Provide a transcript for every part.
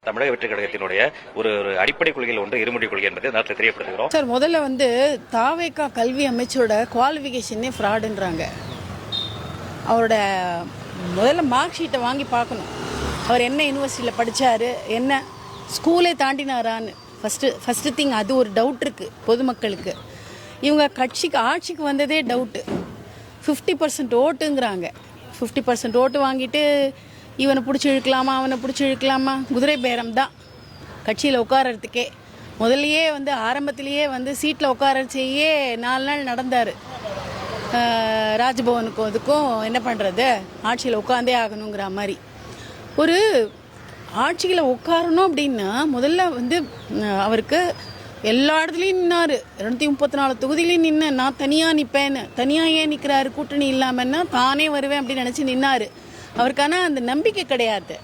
தமிழக வெற்றி கழகத்தினுடைய ஒரு அடிப்படை கொள்கையில் ஒன்று இருமொழி கொள்கை என்பதை நேரத்தில் தெரியப்படுத்துகிறோம். சார், முதல்ல தாவேகா கல்வி அமைச்சரோட குவாலிஃபிகேஷனே ஃப்ராடுன்றாங்க. அவரோட முதல்ல மார்க் ஷீட்டை வாங்கி பார்க்கணும். அவர் என்ன யூனிவர்சிட்டியில் படித்தார், என்ன ஸ்கூலே தாண்டினாரான்னு ஃபஸ்ட்டு திங். அது ஒரு டவுட் இருக்குது பொதுமக்களுக்கு. இவங்க ஆட்சிக்கு வந்ததே டவுட்டு. 50% ஓட்டுங்கிறாங்க. 50% ஓட்டு வாங்கிட்டு இவனை பிடிச்சி இழுக்கலாமா அவனை பிடிச்சி இழுக்கலாமா, குதிரை பேரம் தான் கட்சியில் உட்காரத்துக்கே. முதல்லையே ஆரம்பத்திலேயே சீட்டில் உட்காரச்சேயே 4 நாள் நடந்தார். ராஜ்பவனுக்கும் அதுக்கும் என்ன பண்ணுறது, ஆட்சியில் உட்காந்தே ஆகணுங்கிற மாதிரி. ஒரு ஆட்சியில் உட்காரணும் அப்படின்னா முதல்ல அவருக்கு எல்லா இடத்துலையும் நின்னார். 234 தொகுதியிலையும் நின்று நான் தனியாக நிற்பேன்னு. தனியாக ஏன் நிற்கிறாரு, கூட்டணி இல்லாமன்னா தானே வருவேன் அப்படின்னு நினச்சி நின்னார். அவருக்கான அந்த நம்பிக்கை கிடையாது.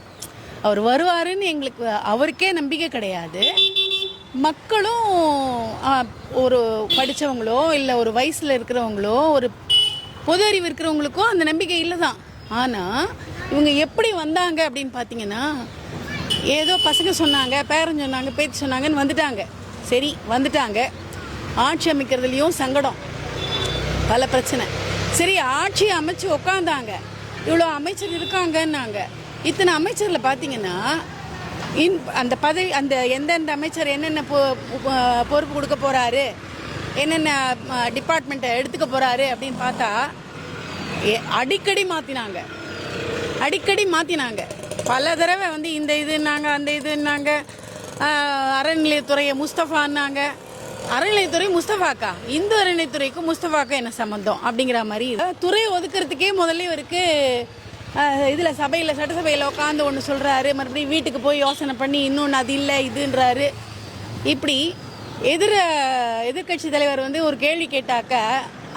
அவர் வருவாருன்னு எங்களுக்கு அவருக்கே நம்பிக்கை கிடையாது. மக்களும் ஒரு படித்தவங்களோ இல்லை ஒரு வயசில் இருக்கிறவங்களோ ஒரு பொது அறிவு இருக்கிறவங்களுக்கும் அந்த நம்பிக்கை இல்லை தான். ஆனால் இவங்க எப்படி வந்தாங்க அப்படின்னு பார்த்தீங்கன்னா, ஏதோ பசங்க சொன்னாங்க, பேரன் சொன்னாங்க, பேத்தி சொன்னாங்கன்னு வந்துட்டாங்க. சரி, வந்துட்டாங்க. ஆட்சி அமைக்கிறதுலையும் சங்கடம், பல பிரச்சனை. சரி, ஆட்சி அமைச்சு உக்காந்தாங்க. இவ்வளோ அமைச்சர் இருக்காங்கன்னாங்க. இத்தனை அமைச்சரில் பார்த்தீங்கன்னா அந்த பதவி, அந்த எந்தெந்த அமைச்சர் என்னென்ன பொறுப்பு கொடுக்க போகிறாரு, என்னென்ன டிபார்ட்மெண்ட்டை எடுத்துக்க போகிறாரு அப்படின்னு பார்த்தா அடிக்கடி மாற்றினாங்க. பல தடவை இந்த இதுன்னாங்க, அந்த இதுன்னாங்க. அறநிலையத்துறையை முஸ்தஃபான்னாங்க. அறநிலையத்துறை முஸ்தஃபாக்கா? இந்து அறநிலையத்துறைக்கும் முஸ்தஃபாக்கா என்ன சம்மந்தம் அப்படிங்கிற மாதிரி. துறையை ஒதுக்கிறதுக்கே முதல்ல இவருக்கு இதில் சபையில், சட்டசபையில் உட்காந்து ஒன்று சொல்கிறாரு, மறுபடியும் வீட்டுக்கு போய் யோசனை பண்ணி இன்னொன்று அது இல்லை இதுன்றாரு. இப்படி எதிர்கட்சி தலைவர் ஒரு கேள்வி கேட்டாக்க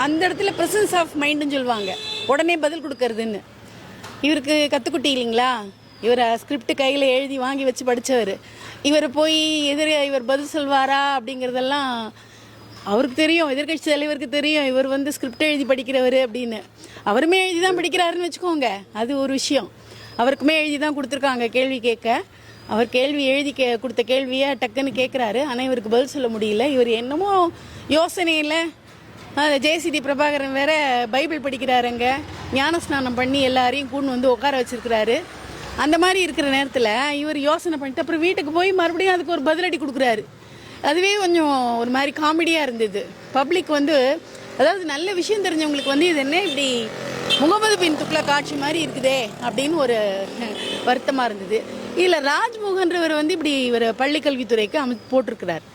அந்த இடத்துல ப்ரெசன்ஸ் ஆஃப் மைண்டுன்னு சொல்லுவாங்க, உடனே பதில் கொடுக்கறதுன்னு. இவருக்கு கற்றுக்குட்டி இல்லைங்களா? இவர் ஸ்கிரிப்ட் கையில் எழுதி வாங்கி வச்சு படித்தவர். இவர் போய் இவர் பதில் சொல்வாரா அப்படிங்கிறதெல்லாம் அவருக்கு தெரியும், எதிர்கட்சி தலைவருக்கு தெரியும். இவர் ஸ்கிரிப்ட் எழுதி படிக்கிறவர் அப்படின்னு. அவருமே எழுதி தான் படிக்கிறாருன்னு வச்சுக்கோங்க, அது ஒரு விஷயம். அவருக்குமே எழுதி தான் கொடுத்துருக்காங்க கேள்வி கேட்க. அவர் கேள்வி எழுதி கொடுத்த கேள்வியை டக்குன்னு கேட்குறாரு. ஆனால் இவருக்கு பதில் சொல்ல முடியல. இவர் என்னமோ யோசனையில் ஜெயசிடி பிரபாகரன் வேற பைபிள் படிக்கிறாருங்க, ஞானஸ்நானம் பண்ணி எல்லாரையும் கூண்டு உட்கார வச்சிருக்கிறாரு. அந்த மாதிரி இருக்கிற நேரத்தில் இவர் யோசனை பண்ணிட்டு அப்புறம் வீட்டுக்கு போய் மறுபடியும் அதுக்கு ஒரு பதிலடி கொடுக்குறாரு. அதுவே கொஞ்சம் ஒரு மாதிரி காமெடியாக இருந்தது. பப்ளிக் அதாவது நல்ல விஷயம் தெரிஞ்சவங்களுக்கு இது என்ன இப்படி முகமது பின் துக்ளக் ஆட்சி மாதிரி இருக்குதே அப்படின்னு ஒரு வருத்தமாக இருந்தது. இதில் ராஜ்மோகன்றவர் இப்படி இவர் பள்ளிக்கல்வித்துறைக்கு போட்டிருக்கிறார்.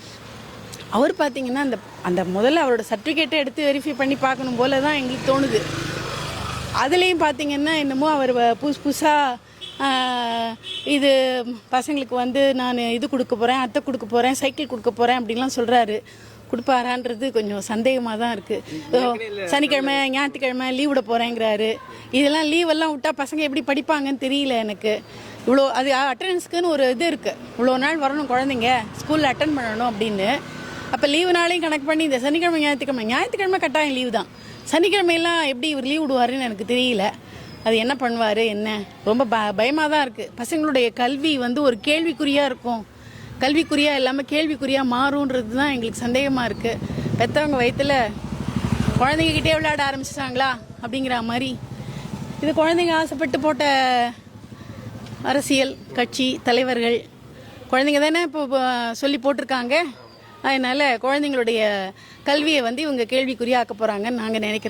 அவர் பார்த்தீங்கன்னா அந்த முதல்ல அவரோட சர்டிஃபிகேட்டை எடுத்து வெரிஃபை பண்ணி பார்க்கணும் போல தான் எங்களுக்கு தோணுது. அதுலேயும் பார்த்தீங்கன்னா என்னமோ அவர் புதுசாக இது பசங்களுக்கு நான் இது கொடுக்க போகிறேன், அத்தை கொடுக்க போகிறேன், சைக்கிள் கொடுக்க போகிறேன் அப்படின்லாம் சொல்கிறாரு. கொடுப்பாரான்றது கொஞ்சம் சந்தேகமாக தான் இருக்குது. சனிக்கிழமை ஞாயிற்றுக்கிழமை லீவ் விட போகிறேங்கிறாரு. இதெல்லாம் லீவெல்லாம் விட்டால் பசங்க எப்படி படிப்பாங்கன்னு தெரியல எனக்கு. இவ்வளோ அது அட்டண்டன்ஸ்க்குன்னு ஒரு இது இருக்குது, இவ்வளோ நாள் வரணும் குழந்தைங்க ஸ்கூலில் அட்டன் பண்ணணும் அப்படின்னு. அப்போ லீவு நாளையும் கணக்கு பண்ணி இந்த சனிக்கிழமை ஞாயிற்றுக்கிழமை கட்டாயம் லீவு தான். சனிக்கிழமையெல்லாம் எப்படி இவர் லீவ் விடுவாருன்னு எனக்கு தெரியல. அது என்ன பண்ணுவார் என்ன, ரொம்ப பயமாக தான் இருக்குது. பசங்களுடைய கல்வி ஒரு கேள்விக்குறியாக இருக்கும். கல்விக்குறியாக இல்லாமல் கேள்விக்குறியாக மாறுன்றது தான் எங்களுக்கு சந்தேகமாக இருக்குது. பெற்றவங்க வயிற்றில் குழந்தைங்கக்கிட்டே விளையாட ஆரம்பிச்சிட்டாங்களா அப்படிங்கிற மாதிரி. இது குழந்தைங்க ஆசைப்பட்டு போட்ட அரசியல் கட்சி தலைவர்கள் குழந்தைங்க தானே இப்போ சொல்லி போட்டிருக்காங்க. அதனால் குழந்தைங்களுடைய கல்வியை இவங்க கேள்விக்குறியாக்க போகிறாங்கன்னு நாங்கள் நினைக்கிறோம்.